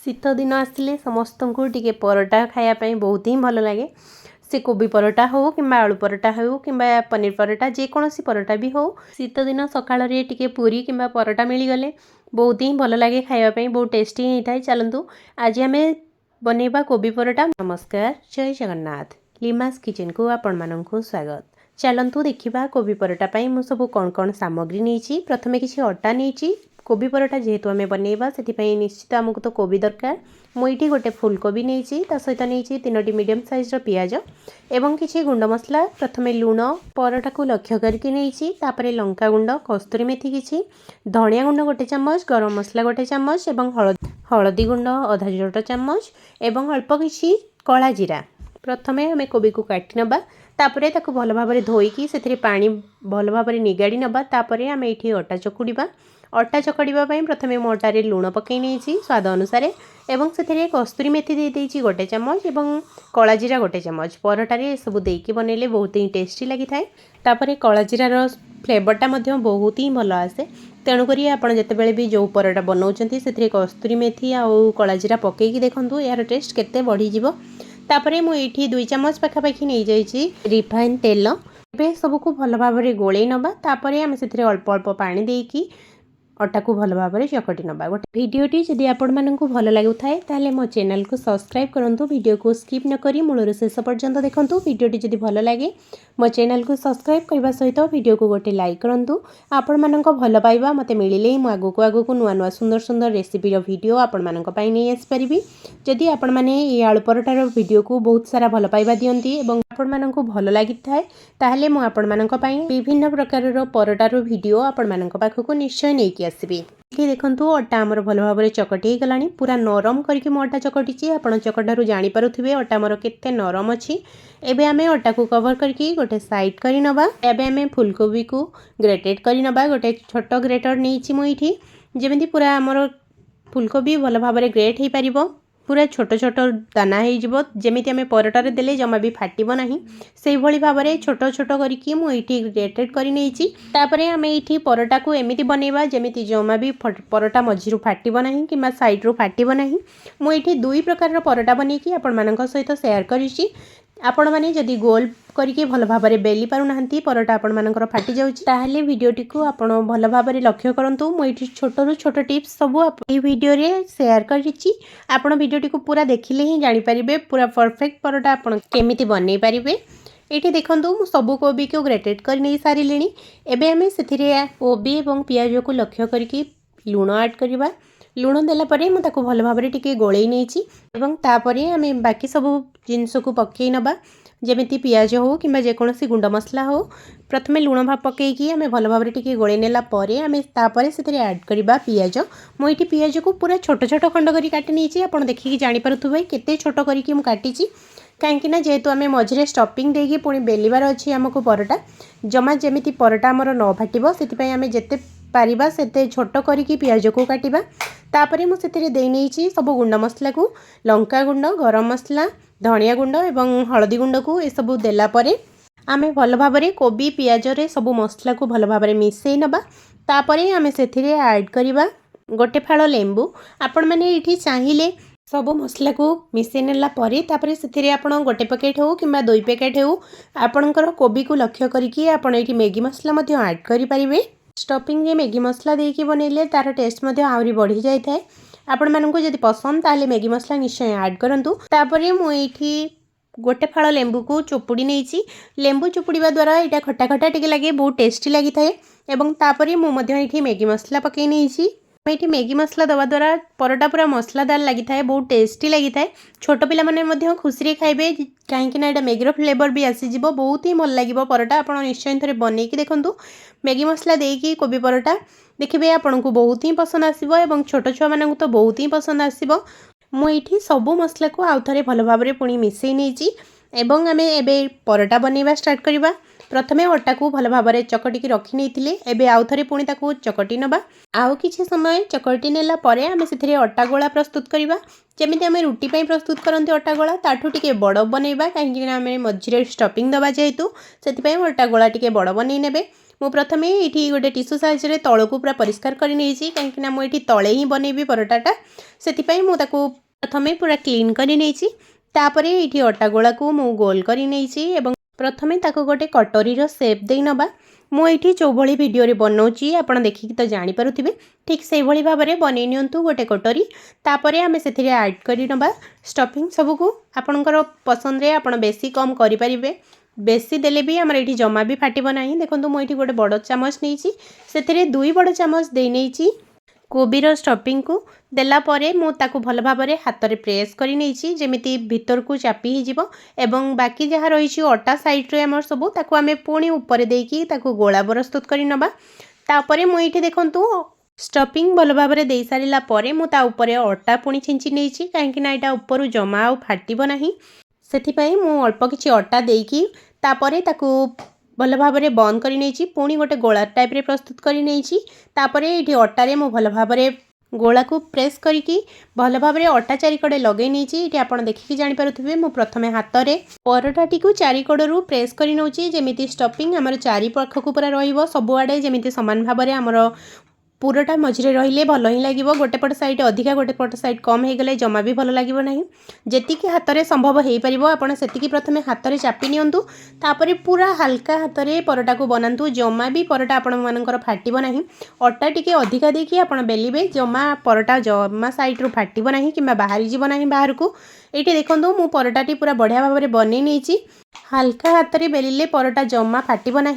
शीत दिन आसिले समस्त को टिके परोटा खायापी बहुत ही भल लगे। से कोबी परोटा हो कि आलू परोटा हो कि पनीर परोटा जेकोसी परोटा भी हो शीत दिन सकाल टिके पूरी कि परोटा मिलगले बहुत ही भल लगे खायापी बहुत टेस्टी होता है। चलतु आज आम बनैबा कोबी परोटा। नमस्कार, जय जगन्नाथ। लिमास किचन को आपण माननकु स्वागत। चलतु देखिबा कोबी परोटा पाई मु सब कौन कौन सामग्री नहीं। प्रथमे किसी अटा नहीं। कोबी परोटा जेहेतु आम बनैबा से निश्चित आमको तो कोबी दरकार। मुझे गोटे फुलकोबी नहीं सहित नहीं 3टी मीडियम साइज पियाज एवं किसी गुंड मसला। प्रथमे लुण परोटा को लक्ष्य करके नहीं लंका गुंड कस्तूरी मेथी किसी धनिया गुंड गोटे चम्मच गरम मसला गोटे चम्मच एवं हलदी गुंड आधा छोट चम्मच एवं अल्प किसी कला जीरा। प्रथमे आम कोबी को काटी नबा तापरे ताकू भल भाव धोईकी से पानी भल भाव निगाड़ी नबा। तापरे आम ये अटा चकुड़ा। अटा चकड़ा प्रथमे मो अटारे लुण पकई नहीं स्वाद अनुसार एवं से कस्तूरी मेथी दे गोटे चम्मच एवं कला जीरा गोटे चम्मच। परोटारे सब देकी बनइले बहुत ही टेस्टी लगी थाए। तापरे कला जीरार फ्लेवरटा बहुत ही भल आसे। तेणुक आपड़ जितेबाला भी जो परोटा बनाऊँच से कस्तूरी मेथी आउ कला जीरा पकईकी देखूँ यार टेस्ट केते बढ़ीज। तापरे मुझे 2 चम्मच पाखापाखि नहीं जाइए रिफाइन तेल। ए सबको भल भाव गोल नबा। तापरे आम से अल्प अल्प पानी देकी अटा को भल भाव चकटी नबा। गोटे भिडियोटी जदि आपण माननकु भल लागुथाए ताहले मो चैनल को सब्सक्राइब करंतु। वीडियो को स्किप न करी मूलर शेष पर्यंत देखंतु। वीडियोटी जदि भल लागे मो चैनल को सब्सक्राइब करबा सहित वीडियो को गोटे लाइक करंतु। आपण माननक भल पाइबा मते मिलिले मु आगु नुआ नुआ सुंदर सुंदर रेसिपी रो वीडियो आपण माननक पई नै आसी परिबी। जदि आपण माने ए आलू परोटार वीडियो को बहुत सारा भल पाइबा दियंती एवं आपण माननकु भल लागिथाए ताहले मु आपण माननक पई विभिन्न प्रकार रो परोटार वीडियो आपण माननक पाखकु निश्चय नै आसबी। ये देखो अटा आमर भल भाव चकटी गला पूरा नरम करके मो अटा चकटी। आपण चकटारू जानीपे अटा मोर केते नरम अच्छी। एबे आमे अटा को कवर करके गोटे साइड करी नबा। एबे आमे फुलकोबी को ग्रेटेड करी नबा। गोटे छोट ग्रेटर नहीं मुझे जमी पूरा आमर फुलकोबी भल भाव ग्रेट हो पार पूरा छोट छोट दाना हो जमी आम परोटारे देले जमा भी फाटब ना से भाव में छोट छोट करके मुझे ग्रेटेड कर नहीं। तापरे आम ये परोटा को एमती बनैबा जमी जमा भी परोटा मझीरू फाटब ना कि साइड्रु फाटब ना। मुझे 2 प्रकार परोटा बनैकी आपण मानक सहित शेयर करिछि। आपण माने जदि गोल करके भल भाव में बेली पारु नाहंती परोटा आपण मानकर फाटी जाउछि ताहले वीडियोटी को आपण भल भाव में लक्ष्य करंतु। मु एठी छोटरू छोट टिप्स सब ए वीडियो रे शेयर करिछि। आपण वीडियोटी को पूरा देखिले ही जानि परिबे पूरा परफेक्ट परोटा आपण केमिति बनै परिबे। ये देखूँ मु सबू कोबी को ग्रेटेड कर नहीं सारे। एबे आमे सेथिरे कोबी एवं पियाज को लक्ष्य करके लुण ऐड करबा। लुण देला परे मु ताको भल भाव में टिके गोळेई नेछि एवं तापरे आमे बाकी सब जिनस को पकई नबा जमिति पियाज हो कि जेकोसी गुंड मसला हो। प्रथमे लुण भाव पकईकी आमे भल भाव में टिके गोळेई नेला परे आमे तापरे सेथिरे ऐड करबा पियाज। मु एठी पियाज को पूरा छोट छोट खंड करी काटि नेछि। आपण देखिकी जानि पारुथुबे केते छोट करिकि मु काटिछि कहीं जेहेतु आम मझे स्टफिंग देकी पुणी बेलिबार अच्छी आमको परोटा जमा जमी परोटा आमर न फाटब से आम जिते पारिबा सेते छोट करके पियाज को काटिबा। तापरे मुझे देनी सब गुंड मसला को लंका गुंड गरम मसला धनिया गुंड एवं हलदी गुंड को ये सब देला परे आमे भल भाव में कोबी पियाज रे सब मसला को भल भाव में मिसई नबा। तापरे आमे सेथिरे ऐड करिबा गोटे फाଳ लेंबू। आपण माने इठी चाहिए सब मसला को मिसई नेला परे तापरे सेथिरे आपण गोटे पैकेट हो कि 2 पैकेट हो आपणकर कोबी को लक्ष्य करके आपण एठी मैगी मसला मध्य ऐड करि परिबे। स्टफिंग रे मैगी मसला देकी बनैले तार टेस्ट मध्य आउरी बढ़ी जाय थाए। आपण मानकु जदि पसंद ताले मैगी मसला निश्चय ऐड करंतु। तापरे मु एठी गोटे फाळ लेंबू को चोपुड़ी नहीं। लेंबू चोपुड़ीबा द्वारा एटा खट्टा खट्टा टिके लागे बहुत टेस्टी लगी थाए एवं तापरे मु मध्य एठी मैगी मसला पकई नहीं। ये मैगी मसला दवा द्वारा परोटा पूरा मसलादार लगी थाए बहुत टेस्टी लगी थाए। छोट पिला माने मध्य खुशी खाइबे कहीं ना मैगीर फ्लेवर भी आसीज बहुत ही भल लगे परोटा। आप निश्चय थे बनईकी देखूँ मैगी मसला देकी कोबी परोटा देखिए आपन को बहुत ही पसंद आसो एवं छोट छुआ मान तो बहुत ही पसंद आसो। मुझे सबू मसला को आउ थे भल भाव में पुणी मिसई नहीं एवं आम ए परोटा बनैबा स्टार्ट करवा। प्रथमे अटा को भल भाव में चकटिकी रखी नहीं एबे आउ थे पुणी ताकू चकटी नबा। आउ किछि समय चकटी नेला परे आमे सेथिरे अटा गोला प्रस्तुत करवा जमिति आमे रुटी पई प्रस्तुत करंती अटा गोला ताठू टिके बड़ बनैबा कहीं आमे मझिरे स्टफिंग दबा जेहेतु सेति पई अटा गोला टिके बड़ बनै नेबे। मु प्रथमे ये गोटे टिश्यू साइज तौक पूरा परिष्कार करनी कहीं मुझे तले ही बनैबी परोटाटा से मुझे प्रथमे पूरा क्लीन करनी तापर ये अटा गोला को मु गोल करनी प्रथमे ताको गोटे कटोरी सेप दे नबा मुझे जो भाई भिडियो बनाऊँगी आपड़ देखिकी तो जानीपे ठीक से भाई भाव में बनई नियंतु गोटे कटोरी तापर आम से ऐड कर नबा स्टफिंग सबको आपणकर पसंद रे आपण बेसी कम करें बेसी देले भी आमर ये जमा भी फाटब ना देखो मुझे गोटे बड़ चामच नहीं से 2 बड़ चामच दे नहीं कोबीर स्टफिंग को देला परे मु ताकू भल भाव में हाथ में प्रेस कर नहीं जमी भीतर को चापी हो एवं बाकी जहाँ रही अटा साइड्रे आम सबू ताकू आम पुणी उपर देकी ताकू गोला प्रस्तुत कर नबा तापर मुझे देखूँ स्टफिंग भल भाव में दे सारा पर मुझे अटा पुणी छिंची नहीं कहीं यहाँ ऊपर जमा आ फाटब ना से मु अल्प किसी अटा देकी तापर ताकू भल भाव में बंद कर नहीं पुणी गोटे गोला टाइप रे प्रस्तुत कर नहीं तापर ये अटारे मु भल भाव में गोला को प्रेस करके भल भाव में अटा चारिकड़े लगे नहीं आप देखिकी जानीपे मु प्रथमे हाथ में परोटाटी को चारिकड़ू प्रेस कर नौची जमी स्टफिंग आमर चारि पाख को पूरा रबुआड़े जमी सामान भाव में आमर पूराटा मझे रहिले भल ही लगे गोटे पट साइड अधिका गोटे पट साइड कम हो गले जमा भी भल लगे ना जी हाथ में संभव हो पार आपड़ से प्रथम हाथ में चापी नियंतु तापर पूरा हल्का हाथ में परोटा को बनातु जमा भी परोटा आपण मानकर फाटब ना अटा टी अधिका देकी आप बेलिबे जमा परोटा जमा साइड्रु फाटब ना कि बाहरी जीव ना बाहर को ये देखो मु परोटाटी पूरा बढ़िया भाव में बनई नहीं हल्का हाथ में बेलिले परोटा जमा फाटब ना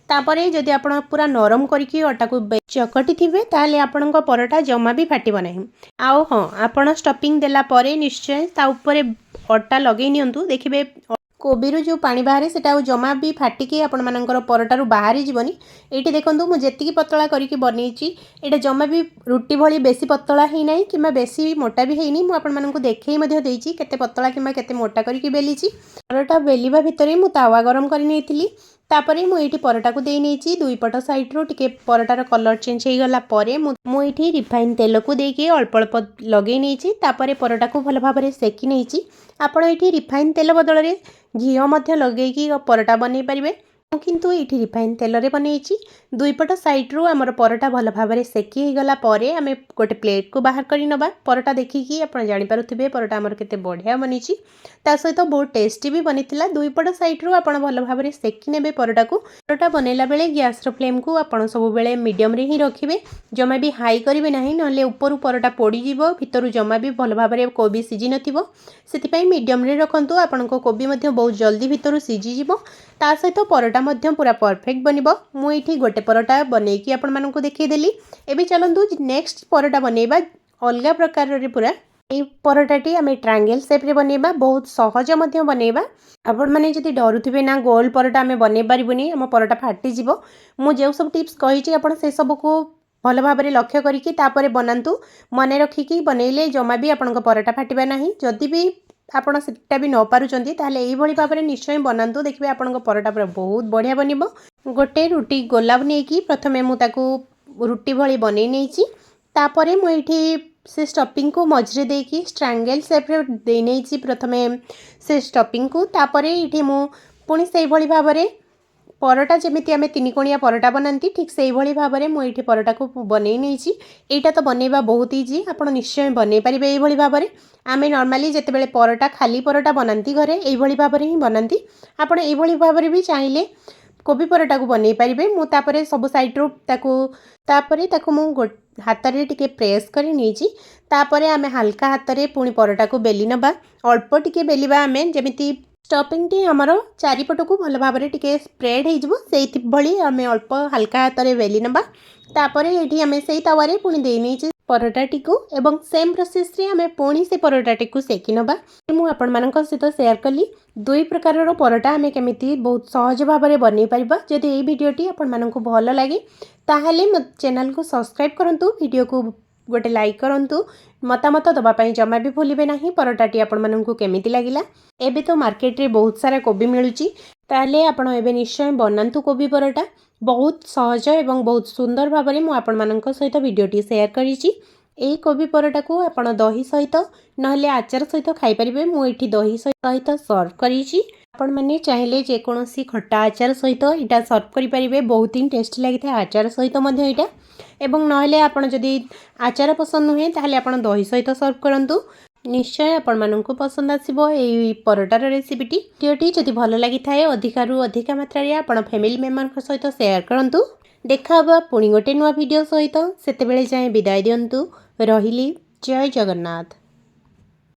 तापर जदि आप पूरा नरम करके अटा को चकटी थे ताले आपण परोटा जमा भी फाटब ना आउ हाँ आपण स्टफिंग देला परे निश्चय ता ऊपर अटा लगे नियंतु देखिबे कोबीर जो पानी बाहर से जमा भी फाटिकी आपण मानकर परोटारू बाहरी जीवनी ये देखो मुझे पतला करके बनईची ये जमा भी रुटी भली बेसी पतला ही ना कि बेसी मोटा भी है मुझे आपण मानक देखई केते पतला कि केते मोटा करके बेलीची परोटा बेलिबा भितर मु तावा गरम कर नहीं तापर मुझे परोटा को दे नहीं 2 पट साइड्रु टिके परोटार कलर चेंज हो गला परे मुझे रिफाइन तेल को देके अल्प अल्प लगे नहीं तापर परोटा को भल भाव में सेकी नहीं आपड़ ये रिफाइन तेल बदल में घी लगे परोटा बनई पारे किंतु ये रिफाइन तेल रे बनई 2 पट साइड्रु आमर परोटा भल भाव में सेकी गला परे आम गोटे प्लेट को बाहर कर नबा परोटा देखिकी आप जानीपे परोटा आमर केते बढ़िया बनी सहित बहुत टेस्टी भी बनी 2 पट साइड्रु आप भल भाव में सेकी ने परोटा को परोटा बनैला बेले गैस फ्लेम को आप सब बेले मीडियम रे ही रखिए जमा भी हाई करेंगे ना ना ऊपर परोटा पोड़ी भितर जमा भी भल भाव में कोबी सीझी नथिबो से मीडियम रे रखंतु आपण कोबी बहुत जल्दी भितर सीझी ता सहित परोटा पूरा परफेक्ट बनब मुझे गोटे परोटा बनईकी आपण मानक देखईदेली एबे चलतु नेक्स्ट परोटा बनैबा अलग प्रकार रे पूरा ये परोटाटी आम ट्रायंगल शेप रे बनैबा बहुत सहज बनैबा आपण मैंने जदि डरुथिबे ना गोल परोटा आम बनई पारिबुनी आम परोटा फाटी मु जो सब टिप्स कही आपण से सब को भल भाव में लक्ष्य करके तापर बनातु मन रखिकी बनैले जमा भी आपण परोटा फाटबा ना जदि भी आपड़ सेटा भी न पारुचंती ताहले एई भली भाव में निश्चय बनातु देखिए आपण परोटा पूरा बहुत बढ़िया बनब गोटे रुटी गोला नहीं प्रथमे मु ताकू रुटी भली बनई नहीं तापर मुझे से स्टफिंग को मझे देकी ट्रायंगल शेप रे दे नहीं प्रथमे से स्टफिंग को तापर ये मु पुणी से भली भाव में परोटा जमीती आम 3 कोणिया परोटा बनाती ठीक से भाई भाव में मुझे परोटा को बनई नहीं यहाँ तो बनैबा बहुत इजी आप निश्चय बनई पारे ये भाव में आम नॉर्मली जिते परोटा खाली परोटा बनाती घरे ये भाव में ही बनाती आपड़ ये भाव में भी चाहिए कोबी परोटा को बनई पारे मुझे सब साइड्रु हाथ में टिके प्रेस कर नहीं आम हल्का हाथ में पुणी परोटा को बेली नबा अल्प टिके बेलिबा आम जमीती स्टफिंग टी आमर चारिपट को भल भाव में टिके स्प्रेड हो आम अल्प हल्का हाथ में बेली नबा तापर ये आम से तावारे पुणी दे नहीं परोटाटी को एवं सेम प्रोसेस रे आम पुणी से परोटाटी को सेकी नबा मुझे सहित शेयर कली 2 प्रकार परोटा आम केमिति बहुत सहज भाव में बनई पारिबा जदि ये वीडियोटी आपण मानकु भल लगे ताहले चैनल को सब्सक्राइब करंतु वीडियो को गोटे लाइक करंतु मतामत दवापाई जमा भी भूलिबे नहीं परोटाटी आपण मानकु केमिति लागिला एबे तो मार्केट रे बहुत सारा कोबी मिलुची ताहले आपण एबे निश्चय बनांतु कोबी परोटा बहुत सहज एवं बहुत सुंदर भाव में मुझे आपण मानक सहित वीडियोटी शेयर करिछि एही कोबी परोटा को आपण दही सहित नहले आचार सहित खाई परिबे मु एठी दही सहित सर्व करिछि आपण मैंने चाहिए जेकोसी खट्टा आचार सहित यहाँ सर्व करेंगे बहुत ही टेस्टी लगी था आचार सहित यहाँ एवं ना आपड़ जदि आचार पसंद नुहे ताहले आपण दही सहित सर्व करूँ निश्चय आपण मानक पसंद आसो ये परोटार रेसिपीटी भिडियोटी जदि भल लगी थाए अधिकारु अधिका मात्रा आपण फैमिली मेम्बर सहित शेयर करूँ देखा पुणी गोटे नुआ वीडियो सहित सेते बेले जाए विदाय दिंतु रहिली जय जगन्नाथ।